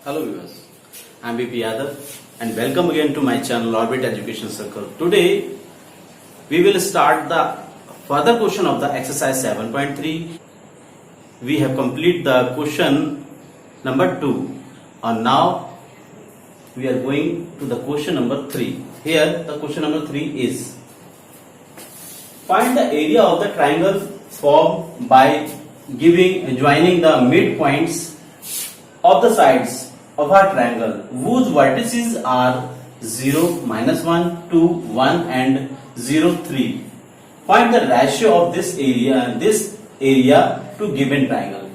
Hello viewers, I am BP Yadav and welcome again to my channel Orbit Education Circle. Today we will start the further question of the exercise 7.3. We have completed the question number 2 and now we are going to the question number 3. Here the question number 3 is: find the area of the triangle formed by joining the midpoints of the sides of a triangle whose vertices are 0, -1, 2, 1 and 0, 3. Find the ratio of this area to given triangle.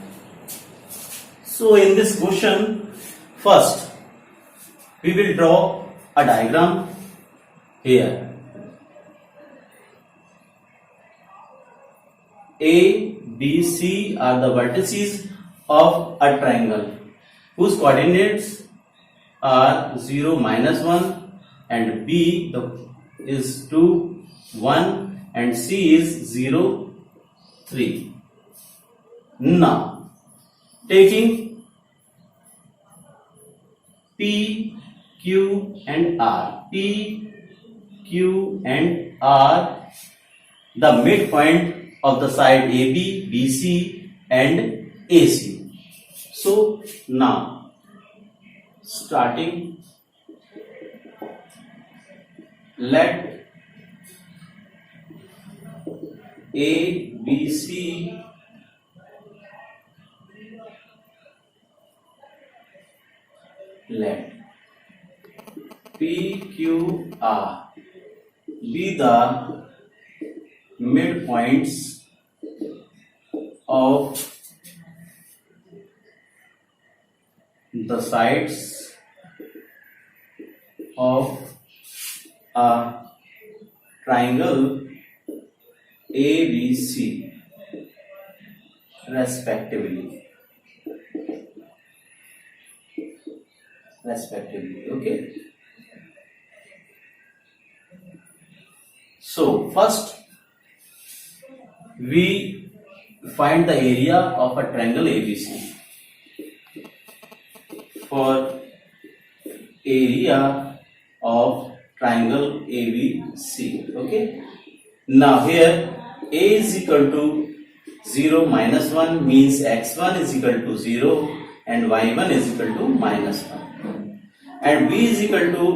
So in this question, first we will draw a diagram here. A, B, C are the vertices of a triangle whose coordinates are 0, -1 and B is 2, 1 and C is 0, 3. Now taking P, Q and R. P, Q and R the midpoint of the side AB, BC and AC. So now starting, let A, B, C let P, Q, R be the midpoints of the sides of a triangle ABC respectively. Okay. So first we find the area of a triangle ABC. For area of triangle ABC. Okay. Now here A is equal to 0, -1 means x1 is equal to 0 and y1 is equal to -1. And B is equal to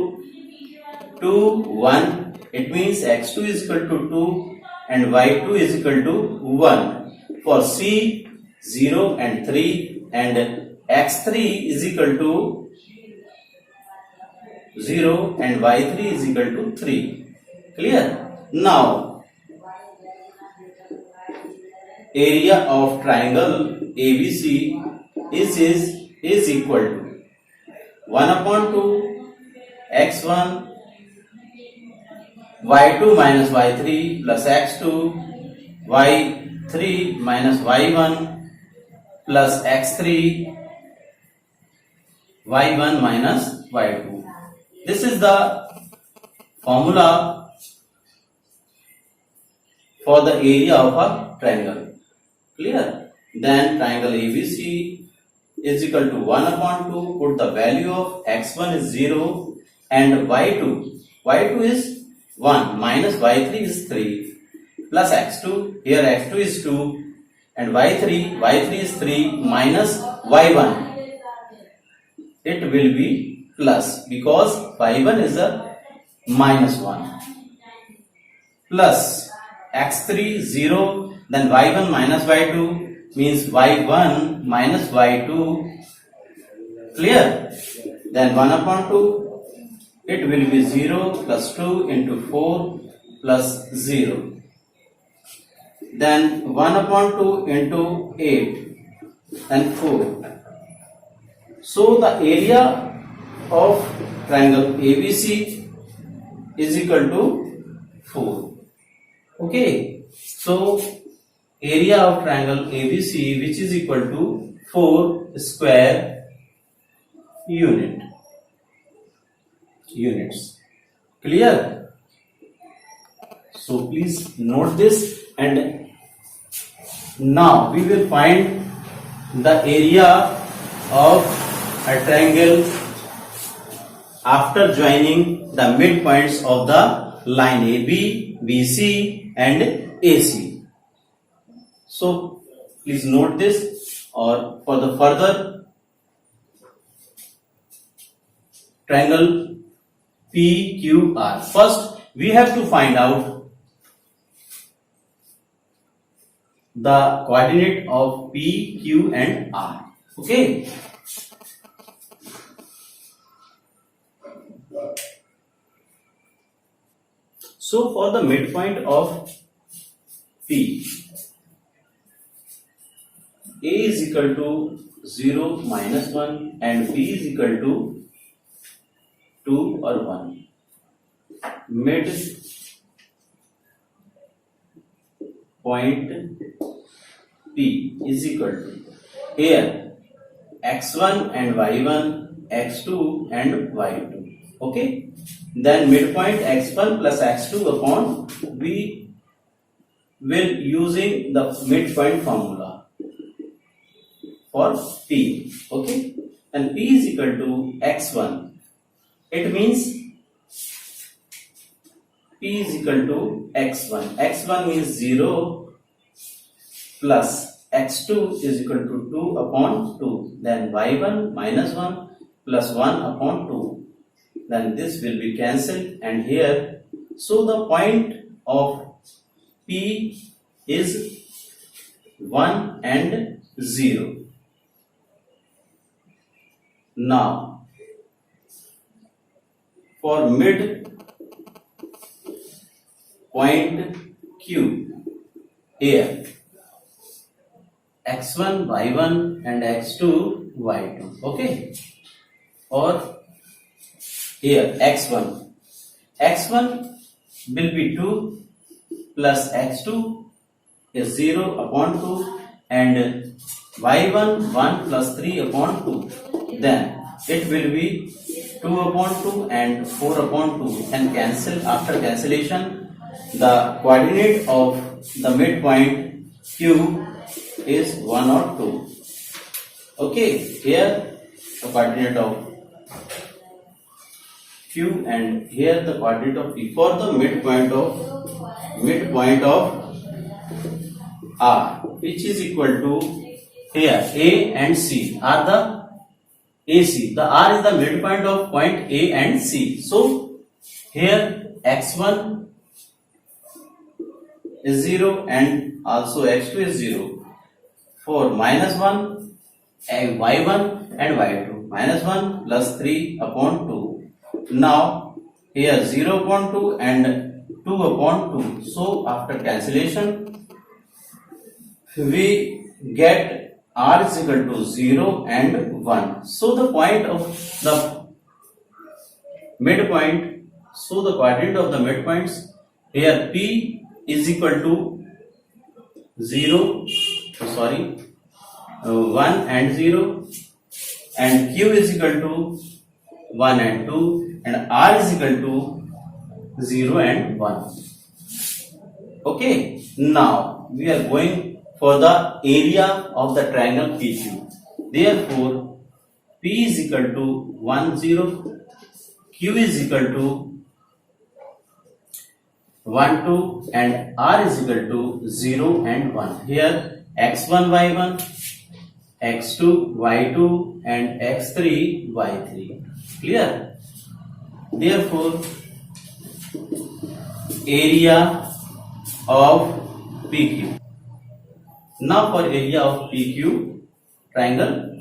2, 1. It means x2 is equal to 2 and y2 is equal to 1. For C, 0 and 3 and x3 is equal to 0 and y3 is equal to 3. Clear? Now area of triangle ABC is equal to 1/2 x1 y2 minus y3 plus x2 y3 minus y1 plus x3 y1 minus y2. This is the formula for the area of a triangle. Clear? Then triangle ABC is equal to 1/2. Put the value of x1 is 0 and y2 is 1 minus y3 is 3 plus x2. Here x2 is 2 and y3 is 3 minus y1. It will be plus because y1 is a -1 plus x3 0, then y1 minus y2 means y1 minus y2. Clear? Then 1/2 it will be 0 plus 2 into 4 plus 0. Then 1/2 into 8 and 4. So the area of triangle ABC is equal to 4. Okay. So area of triangle ABC which is equal to 4 square units. Clear? So please note this, and now we will find the area of a triangle after joining the midpoints of the line AB, BC and AC. So please note this, or for the further triangle PQR. First we have to find out the coordinate of P, Q and R. Okay. So for the midpoint of P, A is equal to 0, -1 and B is equal to 2 or 1. Mid point P is equal to, here x1 and y1, x2 and y2. Okay. Then midpoint x1 plus x2 upon, we will using the midpoint formula for P. Okay. And P is equal to x1. It means P is equal to x1. x1 means 0 plus x2 is equal to 2 upon 2. Then y1 -1 plus 1 upon 2. Then this will be cancelled, and here, so the point of P is 1 and 0. Now for mid point Q, here x1 y1 and x2 y2. Okay. Or here x1 will be 2 plus x2 is 0 upon 2 and y1 1 plus 3 upon 2. Then it will be 2 upon 2 and 4 upon 2, and cancel. After cancellation, the coordinate of the midpoint Q is 1 or 2. Okay, here the coordinate of Q and here the coordinate of P. For the midpoint of R, which is equal to, here A and C are the AC. The R is the midpoint of point A and C. So here x1 is 0 and also x2 is 0. For -1 and y1 and y2, -1 plus 3 upon 2. Now here 0 upon 2 and 2 upon 2. So after cancellation, we get R is equal to 0 and 1. So the point of the midpoint, so the coordinate of the midpoints, here P is equal to 1 and 0, and Q is equal to 1 and 2, and R is equal to 0 and 1. Okay, now we are going for the area of the triangle PQ. Therefore, P is equal to 1, 0, Q is equal to 1, 2, and R is equal to 0 and 1. Here x1, y1, x2, y2, and x3, y3. Clear? Therefore, area of PQ. Now for area of PQ, triangle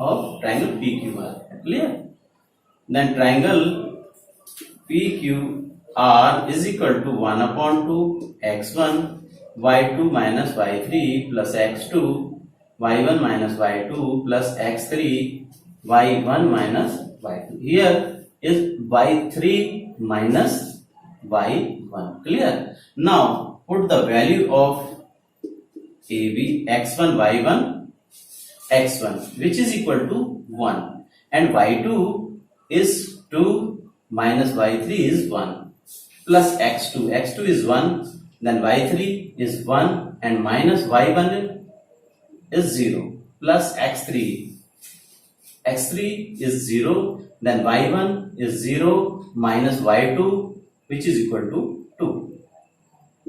PQR. Clear? Then triangle PQR is equal to 1 upon 2 x1 y2 minus y3 plus x2 y1 minus y2 plus x3 y1 minus y2. Here is y3 minus y1. Clear? Now put the value of AB x1 y1 x1, which is equal to 1, and y2 is 2 minus y3 is 1, plus x2 is 1, then y3 is 1 and minus y1 is 0, plus x3 x3 is 0, then y1 is 0 minus y2, which is equal to 2.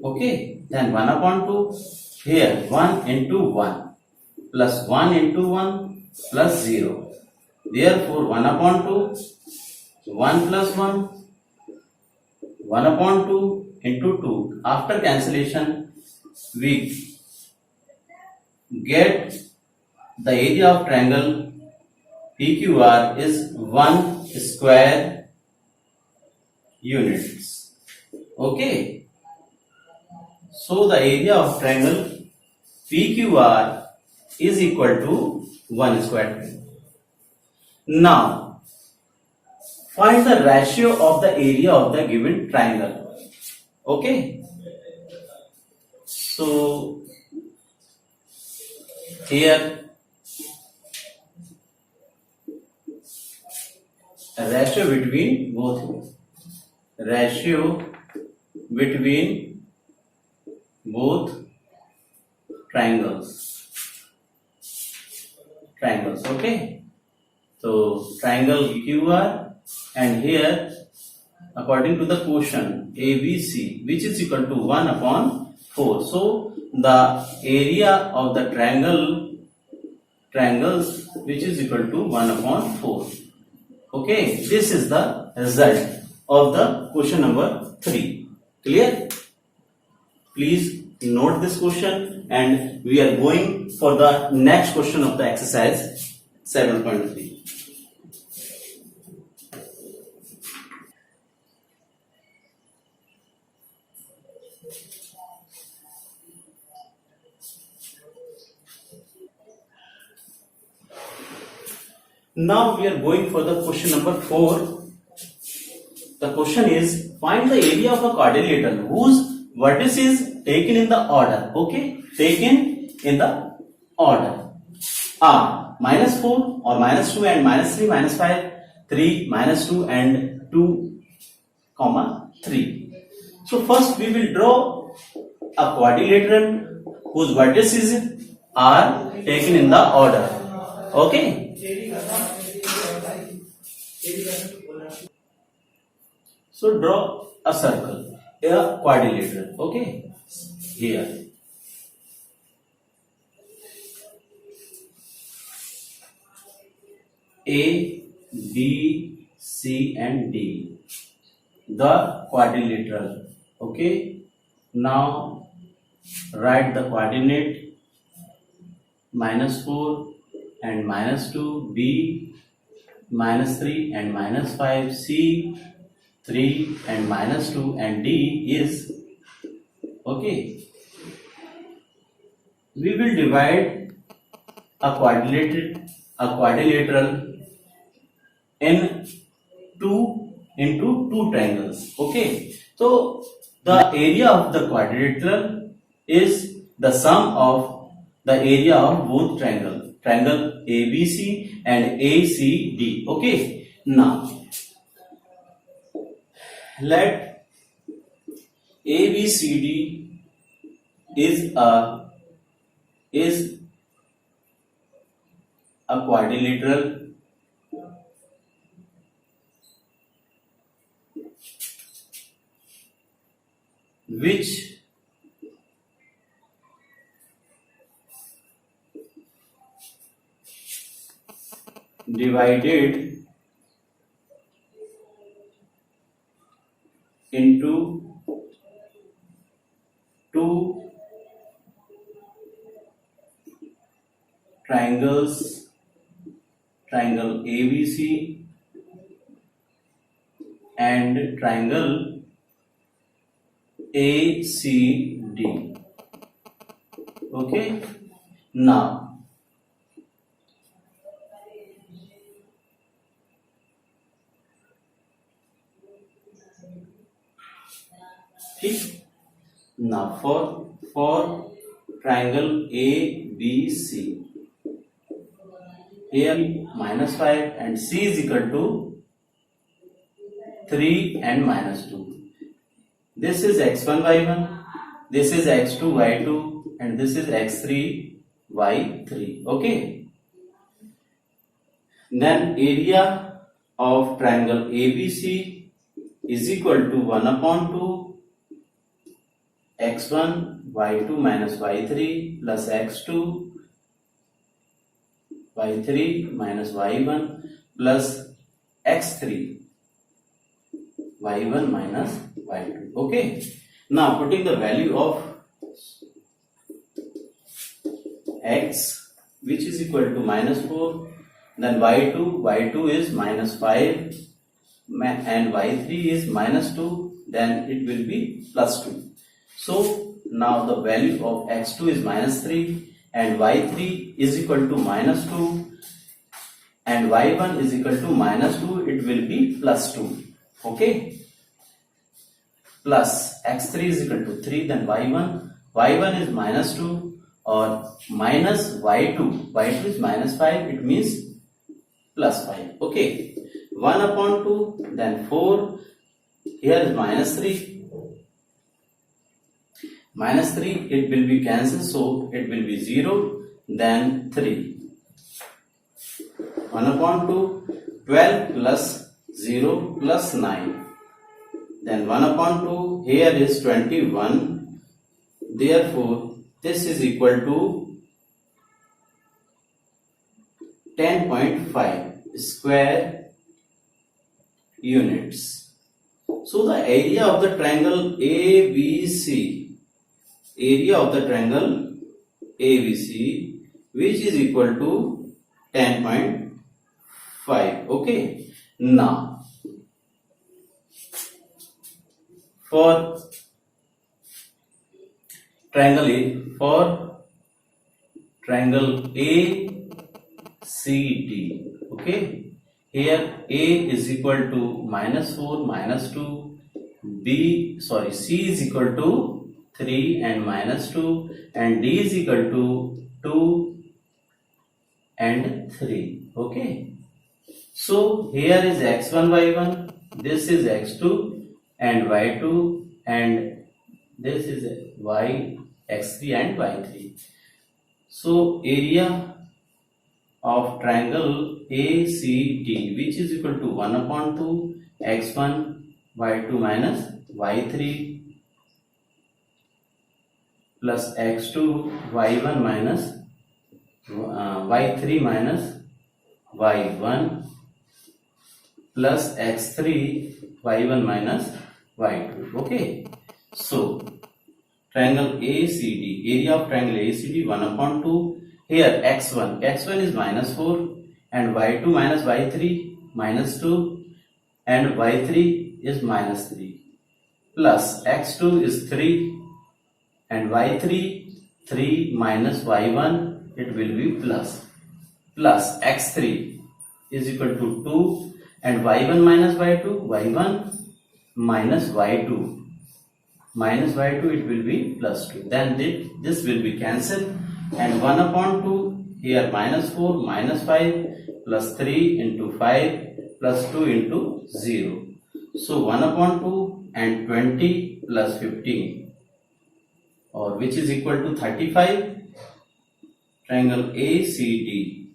Okay, then 1 upon 2, here 1 into 1 plus 1 into 1 plus 0. Therefore 1 upon 2, 1 plus 1, 1 upon 2 into 2. After cancellation, we get the area of triangle PQR is 1 square units. Okay. So the area of triangle PQR is equal to 1 square. Now, find the ratio of the area of the given triangle. Okay. So, here a ratio between both triangles. Okay. So triangle QR, and here according to the quotient ABC, which is equal to 1 upon 4. So the area of the triangles which is equal to 1 upon 4. Okay, this is the result of the question number 3. Clear? Please note this question, and we are going for the next question of the exercise 7.3. Now we are going for the question number 4. The question is, find the area of a quadrilateral whose vertex is taken in the order. Okay, taken in the order are minus 4 or minus 2 and minus 3 minus 5, 3 minus 2 and 2 comma 3. So first we will draw a quadrilateral whose vertices are taken in the order. Okay. So draw a circle, a quadrilateral. Okay, here. A, B, C and D. The quadrilateral. Okay. Now write the coordinate minus 4 and minus 2, B minus 3 and minus 5, C 3 and minus 2 and D is okay. We will divide a quadrilateral in into two triangles. Okay, so the area of the quadrilateral is the sum of the area of both triangle ABC and ACD. Okay, now let ABCD is a quadrilateral which divided into two triangles, triangle ABC and triangle ACD. Okay, now now for triangle ABC, here minus 5 and C is equal to 3 and minus 2. This is x1 y1, this is x2 y2 and this is x3 y3. Okay, Then area of triangle ABC is equal to 1 upon 2 x1 y2 minus y3 plus x2 y3 minus y1 plus x3 y1 minus y2. Okay. Now putting the value of x, which is equal to minus 4, then y2 is minus 5 and y3 is minus 2, then it will be plus 2. So now the value of x2 is minus 3 and y3 is equal to minus 2 and y1 is equal to minus 2, it will be plus 2. Okay. Plus x3 is equal to 3, then y1 is minus 2 or minus y2 is minus 5, it means plus 5. Okay. 1 upon 2, then 4, here is minus 3. Minus 3, it will be cancelled, so it will be 0, then 3. 1 upon 2, 12 plus 0 plus 9. Then 1 upon 2, here is 21. Therefore, this is equal to 10.5 square units. So the area of the triangle ABC, which is equal to 10.5. Okay. Now, for triangle ACD, okay, here A is equal to minus 4, minus 2, C is equal to 3 and minus 2, and D is equal to 2 and 3. Okay. So here is x1, y1, this is x2 and y2, and this is x3 and y3. So area of triangle ACD, which is equal to 1 upon 2 x1 y2 minus y3 plus x2 y1 minus y3 minus y1 plus x3 y1 minus y2. Okay. So triangle ACD, area of triangle ACD 1 upon 2. Here x1 is minus 4 and y2 minus y3 minus 2 and y3 is minus 3 plus x2 is 3 and y3 3 minus y1, it will be plus x3 is equal to 2 and y1 minus y2, y1 minus y2 it will be plus 2. Then this will be cancelled, and 1 upon 2, here minus 4 minus 5 plus 3 into 5 plus 2 into 0. So 1 upon 2 and 20 plus 15, or which is equal to 35. Triangle ACD,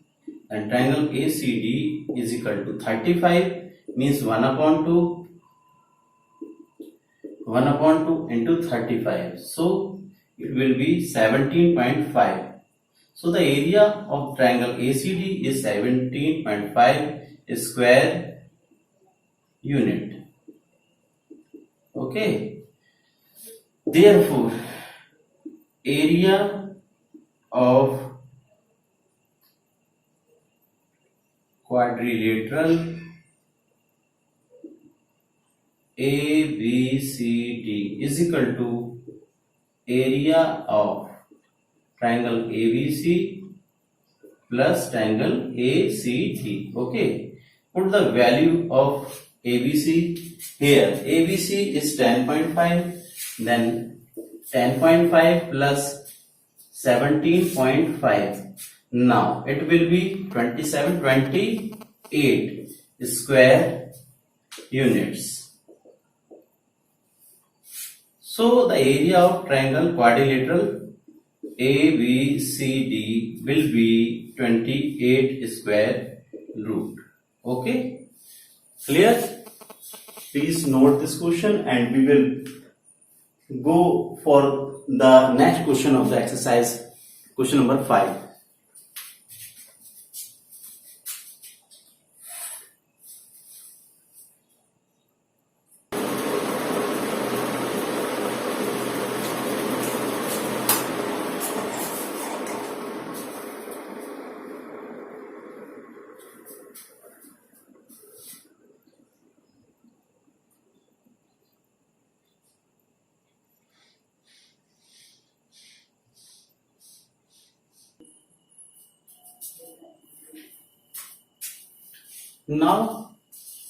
and triangle ACD is equal to 35, means 1 upon 2 into 35. So it will be 17.5. So the area of triangle ACD is 17.5 square unit. Okay. Therefore, area of quadrilateral ABCD is equal to area of triangle ABC plus triangle ACD. Okay. Put the value of ABC here. ABC is 10.5, then 10.5 plus 17.5. Now it will be 28 square units. So the area of triangle quadrilateral ABCD will be 28 square root. Okay, clear? Please note this question and we will go for the next question of the exercise, question number 5.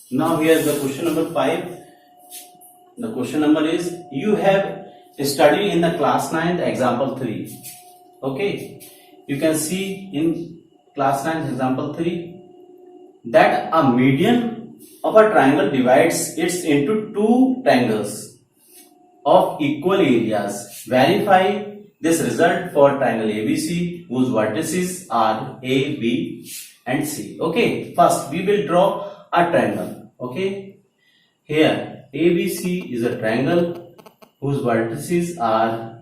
Now here the question number 5. The question number is, you have studied in the class 9 the example 3. Okay, you can see in class 9 example 3 that a median of a triangle divides it into two triangles of equal areas. Verify this result for triangle ABC whose vertices are A, B and C. Okay, first we will draw a triangle. Okay, here ABC is a triangle whose vertices are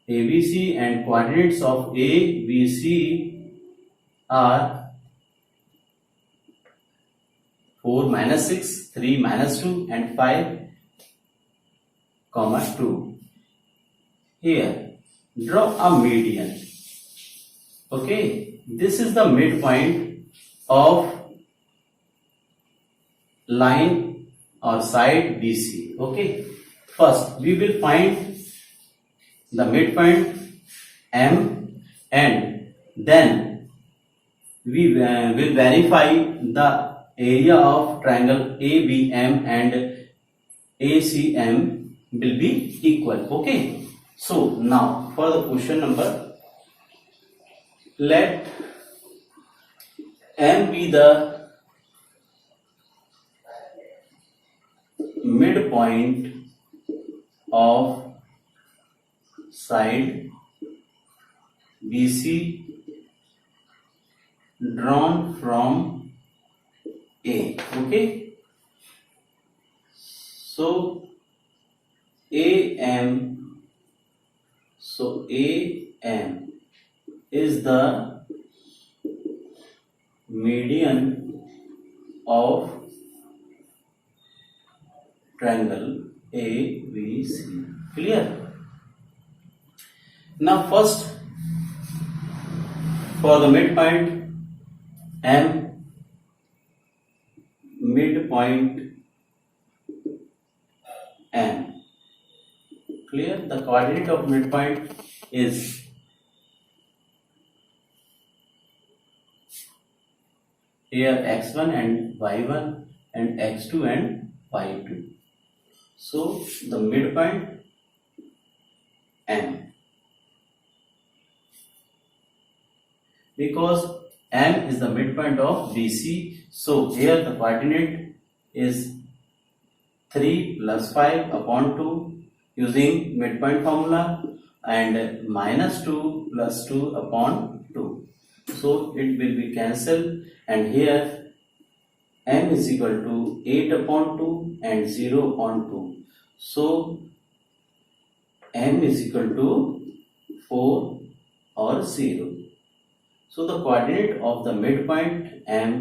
ABC and coordinates of ABC are 4, -6, 3, -2 and 5, 2. Here draw a median. Okay, this is the midpoint of line or side BC. Okay, first we will find the midpoint M and then we will verify the area of triangle ABM and ACM will be equal. Okay, so now for the question number, let M be the midpoint of side BC drawn from A. Okay, so AM is the median of triangle ABC. Clear? Now first for the midpoint M, midpoint M. Clear? The coordinate of midpoint is here x1 and y1 and x2 and y2. So the midpoint M, because M is the midpoint of BC, so here the coordinate is 3 plus 5 upon 2 using midpoint formula and -2 plus 2 upon 2. So it will be cancelled and here M is equal to 8 upon 2 and 0 upon 2. So M is equal to 4 or 0. So the coordinate of the midpoint M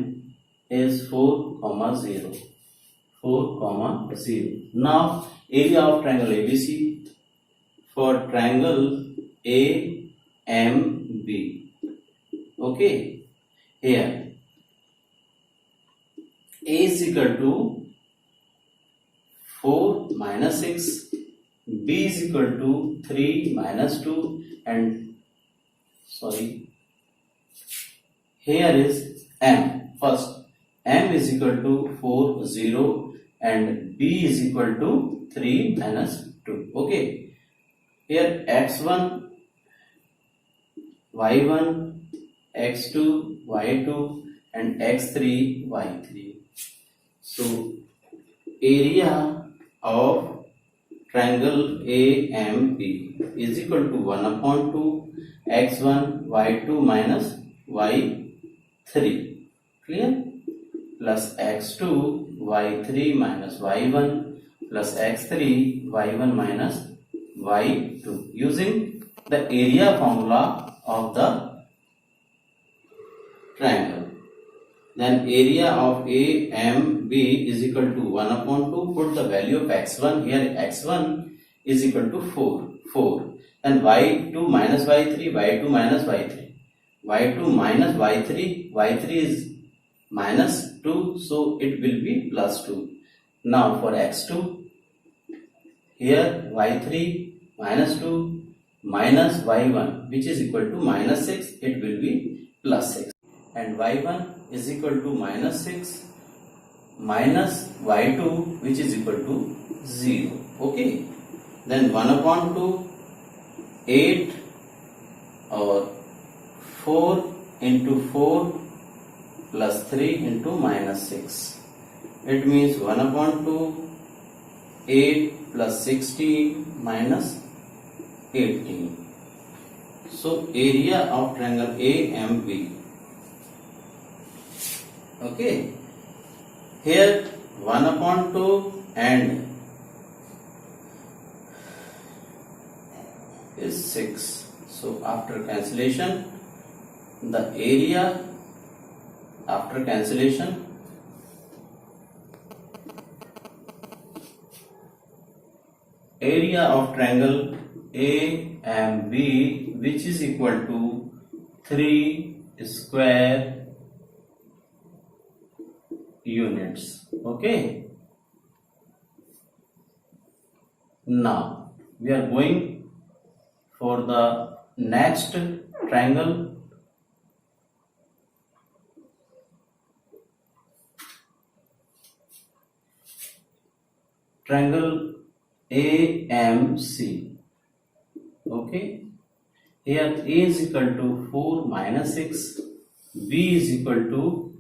is 4, 0. 4, 0. Now area of triangle ABC for triangle AMB. Okay, here A is equal to 4 minus 6, B is equal to 3 minus 2 and here is M. First M is equal to 4, 0 and B is equal to 3 minus 2. Okay, here x1, y1, x2, y2 and x3, y3. So area of triangle AMB is equal to 1 upon 2 x1 y2 minus y3. Clear? Plus x2 y3 minus y1 plus x3 y1 minus y2 using the area formula of the triangle. Then area of AMB is equal to 1 upon 2. Put the value of x1 here. X1 is equal to 4. And y2 minus y3, y2 minus y3. y2 minus y3, y3 is minus 2, so it will be plus 2. Now for x2, here y3 minus 2 minus y1 which is equal to minus 6, it will be plus 6. And y1 is equal to minus 6 minus y2 which is equal to 0. Okay. Then 1 upon 2, 8 or 4 into 4 plus 3 into minus 6. It means 1 upon 2, 8 plus 16 minus 18. So area of triangle AMB. Okay. Here 1 upon 2 and is 6. So after cancellation, the area after cancellation area of triangle AMB which is equal to 3 square units. Okay. Now we are going for the next triangle. Triangle AMC. Okay. Here A is equal to 4 minus 6, B is equal to,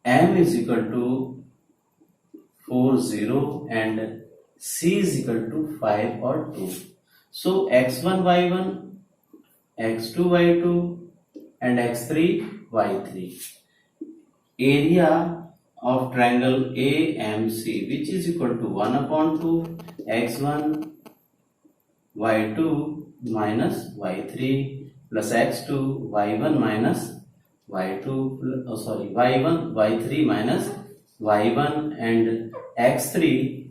M is equal to 4, 0 and C is equal to 5 or 2. So x1, y1, x2, y2 and x3, y3. Area of triangle AMC which is equal to 1 upon 2 x1 y2 minus y3 plus x2 y1 minus y2 y1 y3 minus y1 and x3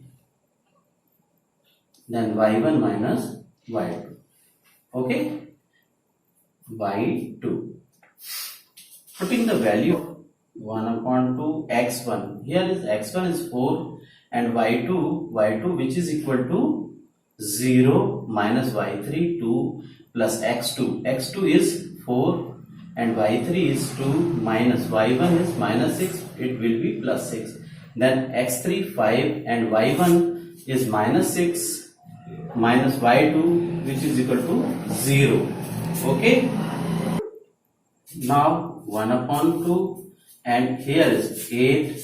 then y1 minus y2. Okay. y2. Putting the value 1 upon 2 x1. Here is x1 is 4 and y2 which is equal to 0 minus y3 2 plus x2. x2 is 4 and y3 is 2 minus y1 is minus 6. It will be plus 6. Then x3 5 and y1 is minus 6 minus y2 which is equal to 0. Okay. Now 1 upon 2 and here is 8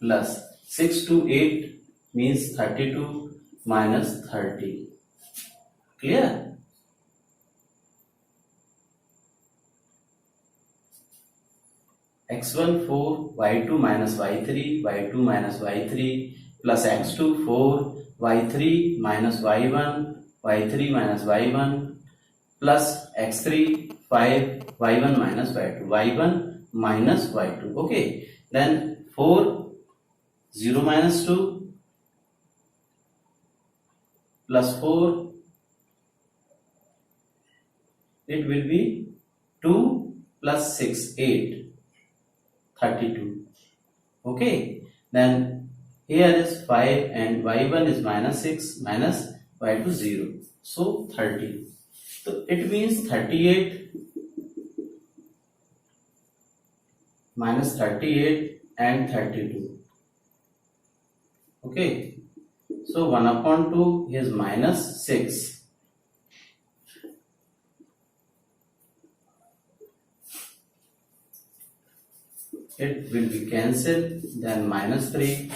plus 6 to 8 means 32 minus 30. Clear? x1 4 y2 minus y3 y2 minus y3 plus x2 4 y3 minus y1 y3 minus y1 plus x3 5 y1 minus y2 y1 minus y2. Okay. Then 4 0 minus 2 plus 4 it will be 2 plus 6 8 32. Okay. Then here is 5 and y1 is minus 6 minus y2 0. So 30. So it means 38 minus 38 and 32. Okay. So 1 upon 2 is minus 6. It will be cancelled, then minus 3.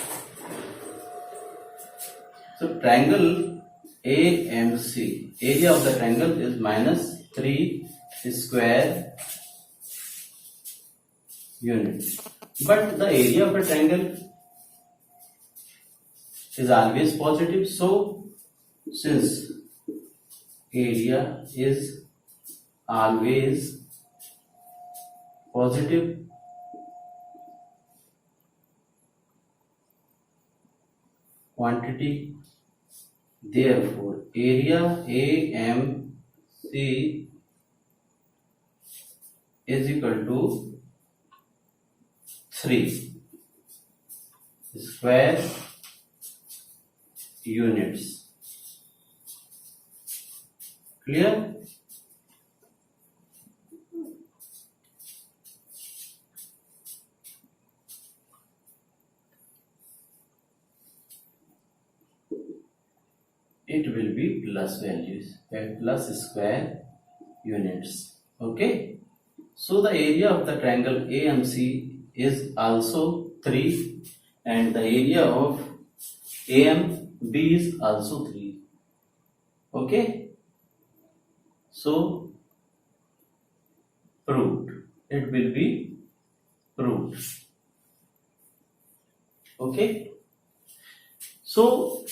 So triangle AMC, area of the triangle is minus 3 square units. But the area of a triangle is always positive. So since area is always positive, quantity, therefore area AMC is equal to 3 square units. Clear? It will be plus values, plus square units. Okay. So the area of the triangle AMC is also 3 and the area of AMB is also 3. Okay. So proved. It will be proved. Okay. So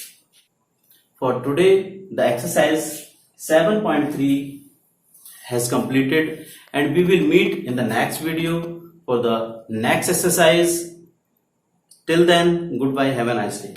for today the exercise 7.3 has completed and we will meet in the next video for the next exercise. Till then, goodbye, have a nice day.